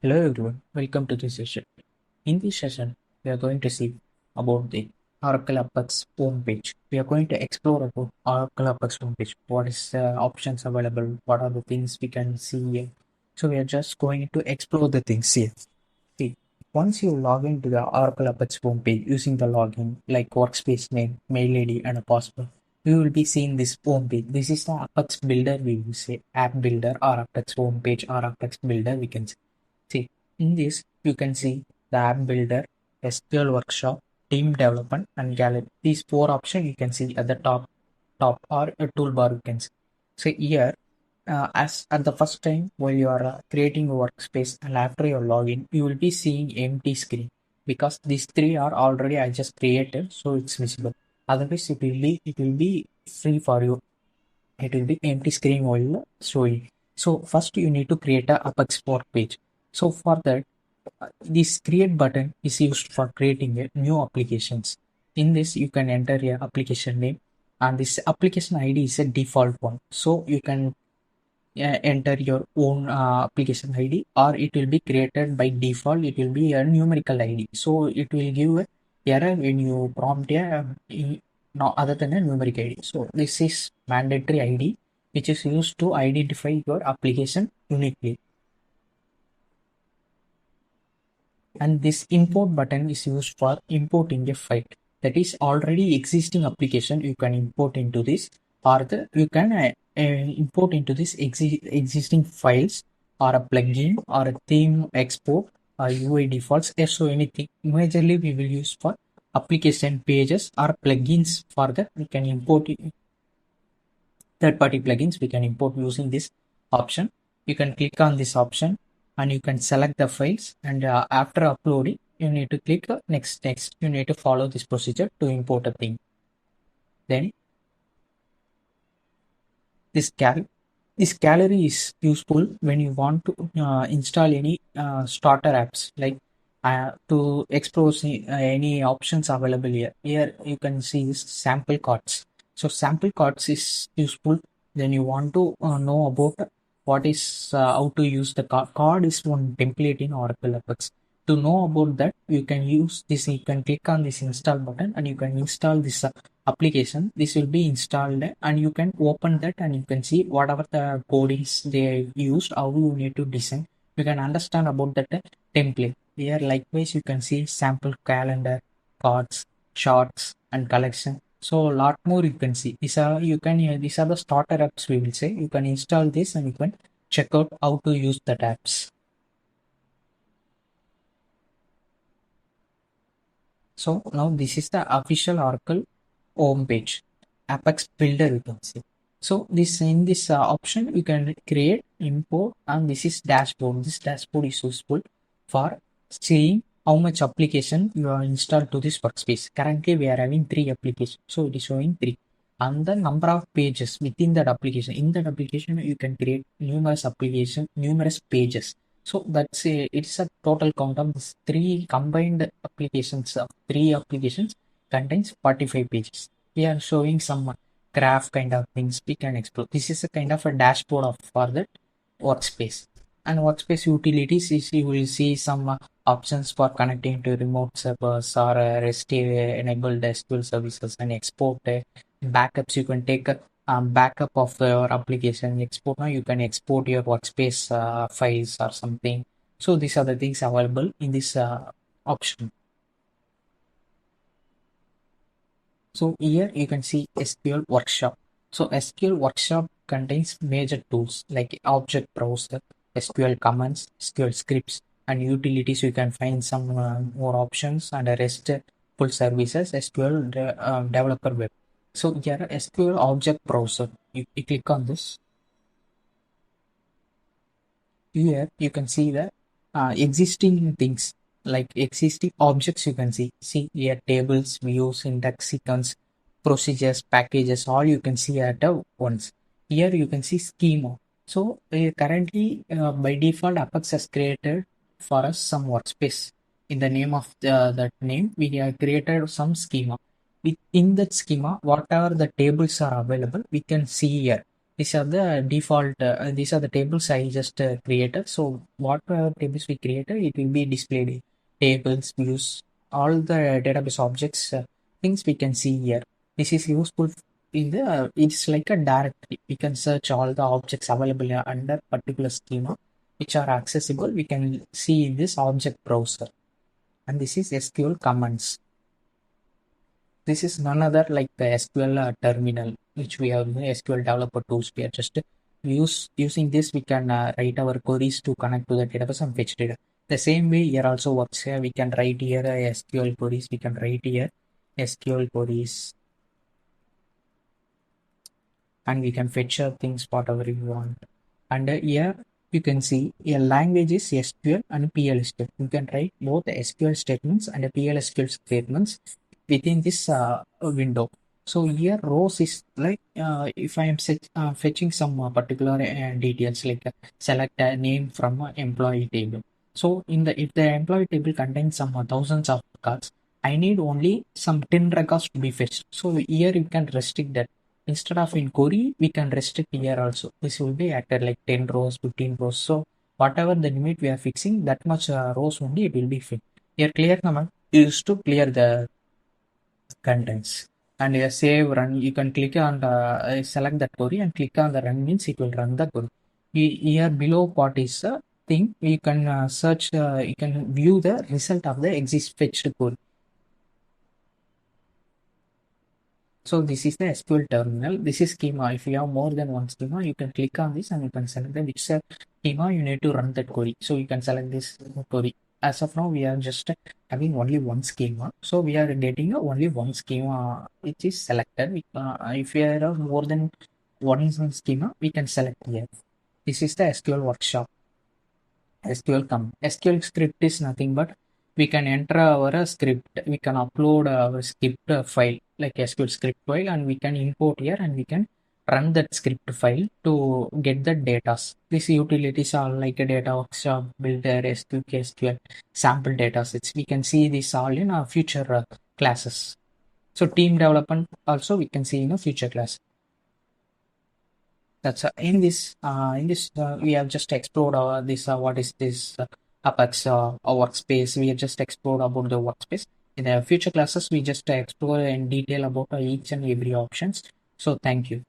Hello everyone, welcome to this session. In this session, we are going to see about the Oracle Apex homepage. We are going to explore about Oracle Apex homepage. What is the options available? What are the things we can see here? So we are just going to explore the things here. See, once you log into the Oracle Apex homepage using the login like workspace name, mail ID, and a password, you will be seeing this homepage. This is the Apex builder. We will say app builder or Apex homepage or Apex builder. We can say. See, in this, you can see the app builder, SQL workshop, team development, and gallery. These four options you can see at the top or a toolbar you can see. So here, as at the first time while you are creating a workspace and after your login, you will be seeing empty screen because these three are already I just created, so it's visible. Otherwise, it will be free for you. It will be empty screen while showing. So first you need to create a Apex work page. So for that, this create button is used for creating a new applications. In this, you can enter your application name, and this application ID is a default one. So you can enter your own application ID, or it will be created by default. It will be a numerical ID. So it will give a error when you prompt no other than a numeric ID. So this is mandatory ID, which is used to identify your application uniquely. And this import button is used for importing a file that is already existing application. You can import into this, or you can import into this existing files, or a plugin, or a theme export, or UI defaults. So anything majorly we will use for application pages or plugins. For that we can import third party plugins. We can import using this option. You can click on this option and you can select the files, and after uploading you need to click next. You need to follow this procedure to import a thing. Then this gallery is useful when you want to install any starter apps, like to explore any options available here. Here you can see this sample cards. So sample cards is useful. Then you want to know about what is how to use the card. Card is one template in Oracle Apex. To know about that, you can use this. You can click on this install button and you can install this application. This will be installed and you can open that and you can see whatever the codings they used, how you need to design. You can understand about that template. Here likewise you can see sample calendar, cards, charts, and collection. So a lot more you can see. These are the starter apps, we will say. You can install this and you can check out how to use that apps. So now this is the official Oracle home page, Apex Builder you can see. So this in this option you can create, import, and this is dashboard. This dashboard is useful for seeing how much application you are installed to this workspace. Currently we are having 3 applications, so it is showing 3. And the number of pages within that application. In that application you can create numerous pages. So that's it's a total count of this 3 combined applications. 3 applications contains 45 pages. We are showing some graph kind of things we can explore. This is a kind of a dashboard of for that workspace. And workspace utilities is you will see some options for connecting to remote servers or REST enabled SQL services, and export backups. You can take a backup of your application. Export now you can export your workspace files or something. So these are the things available in this option. So here you can see SQL Workshop. So SQL Workshop contains major tools like object browser, SQL commands, SQL scripts, and utilities. You can find some more options and RESTful services, SQL developer web. So here SQL object browser. You click on this. Here you can see the existing things like existing objects. You can see here tables, views, index, sequence, procedures, packages, all you can see at once. Here you can see schema. So currently by default Apex has created for us some workspace. In the name of that name we have created some schema. Within that schema, whatever the tables are available we can see here. These are the default, these are the tables I just created. So whatever tables we created, it will be displayed. Tables, views, all the database objects, things we can see here. This is useful in the, it's like a directory. We can search all the objects available under particular schema, which are accessible. We can see in this object browser. And this is SQL commands. This is none other like the SQL terminal, which we have SQL developer tools. We are just using this. We can write our queries to connect to the database and fetch data. The same way here also works. Here we can write here SQL queries. We can write here SQL queries, and we can fetch things whatever we want. And here you can see a language is SQL and PL/SQL. You can write both SQL statements and PL/SQL statements within this window. So here rows is like if I am fetching some particular details, like select a name from employee table. So in the, if the employee table contains some thousands of records, I need only some 10 records to be fetched. So here you can restrict that. Instead of in query, we can restrict here also. This will be acted like 10 rows, 15 rows. So whatever the limit we are fixing, that much rows only it will be fixed. Here clear command is to clear the contents. And here save run, you can click on the select that query and click on the run, means it will run the query. Here below part is a thing, you can search, you can view the result of the exist fetched query. So this is the SQL terminal. This is schema. If you have more than one schema, you can click on this and you can select the which schema you need to run that query. So you can select this query. As of now, we are just having only one schema. So we are getting only one schema which is selected. If we have more than one schema, we can select here. This is the SQL workshop. SQL script is nothing but we can enter our script. We can upload our script file like SQL script file, and we can import here and we can run that script file to get the data. These utilities are like a data workshop, builder, SQL, sample data sets. We can see this all in our future classes. So team development also we can see in a future class. That's in this we have just explored this what is this Apex workspace. We have just explored about the workspace. In the future classes, we just explore in detail about each and every options. So thank you.